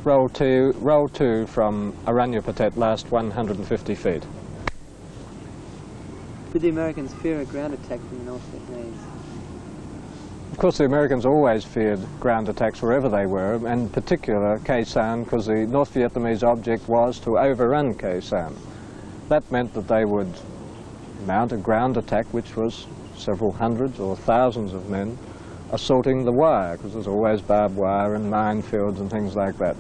Roll two from Aranya Prathet, last 150 feet. Did the Americans fear a ground attack from the North Vietnamese? Of course, the Americans always feared ground attacks wherever they were, and in particular Khe Sanh, because the North Vietnamese object was to overrun Khe Sanh. That meant that they would mount a ground attack, which was several hundreds or thousands of men assaulting the wire, because there's always barbed wire and minefields and things like that.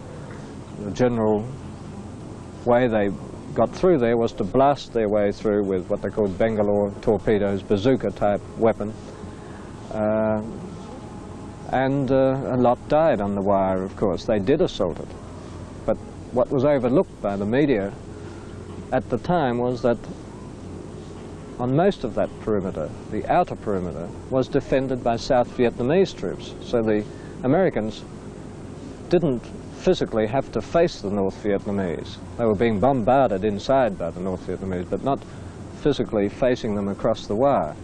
The general way they got through there was to blast their way through with what they called Bangalore torpedoes, bazooka-type weapon. And a lot died on the wire, of course. They did assault it. But what was overlooked by the media at the time was that on most of that perimeter, the outer perimeter, was defended by South Vietnamese troops. So the Americans didn't physically have to face the North Vietnamese. They were being bombarded inside by the North Vietnamese, but not physically facing them across the wire.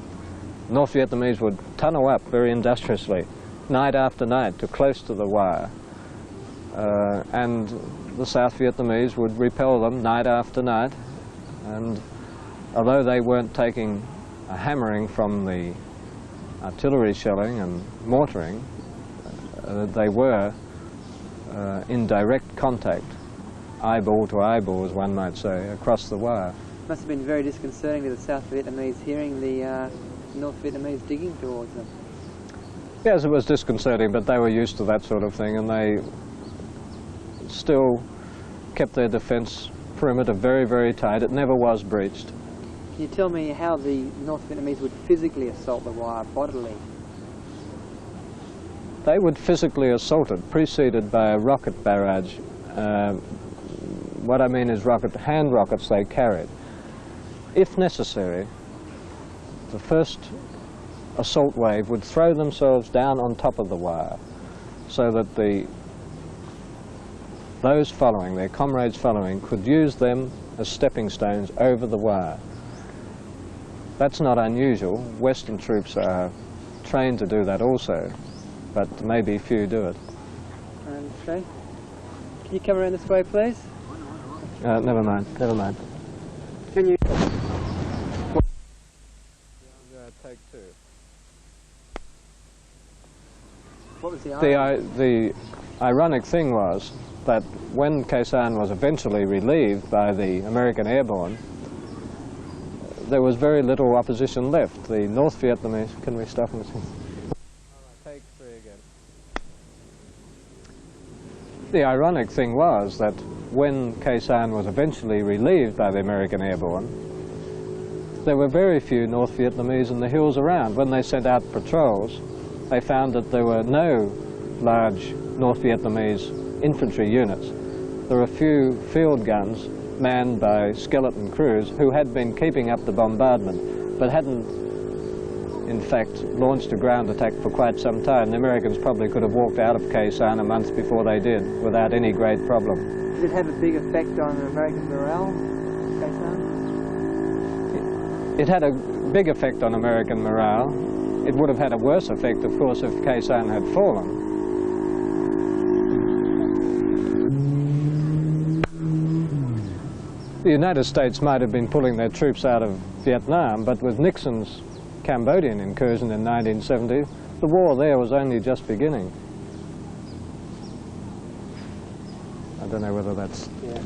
North Vietnamese would tunnel up very industriously, night after night, to close to the wire. And the South Vietnamese would repel them night after night. And although they weren't taking a hammering from the artillery shelling and mortaring, they were in direct contact, eyeball to eyeball, as one might say, across the wire. It must have been very disconcerting to the South Vietnamese hearing the North Vietnamese digging towards them. Yes, it was disconcerting, but they were used to that sort of thing, and they still kept their defense perimeter very, very tight. It never was breached. Can you tell me how the North Vietnamese would physically assault the wire bodily? They would physically assault it, preceded by a rocket barrage. What I mean is hand rockets they carried. If necessary, the first assault wave would throw themselves down on top of the wire so that those following, their comrades following, could use them as stepping stones over the wire. That's not unusual. Western troops are trained to do that also, but maybe few do it. Okay. Can you come around this way, please? Never mind, never mind. Can you... Take two. What was the ironic thing was that when Khe Sanh was eventually relieved by the American airborne, there was very little opposition left. The North Vietnamese... Can we stop and see? Take three again. The ironic thing was that when Khe Sanh was eventually relieved by the American airborne, there were very few North Vietnamese in the hills around. When they sent out patrols, they found that there were no large North Vietnamese infantry units. There were a few field guns manned by skeleton crews who had been keeping up the bombardment, but hadn't, in fact, launched a ground attack for quite some time. The Americans probably could have walked out of Khe Sanh a month before they did, without any great problem. Did it have a big effect on American morale, Khe Sanh? It had a big effect on American morale. It would have had a worse effect, of course, if Khe Sanh had fallen. The United States might have been pulling their troops out of Vietnam, but with Nixon's Cambodian incursion in 1970, the war there was only just beginning. I don't know whether that's... Yeah.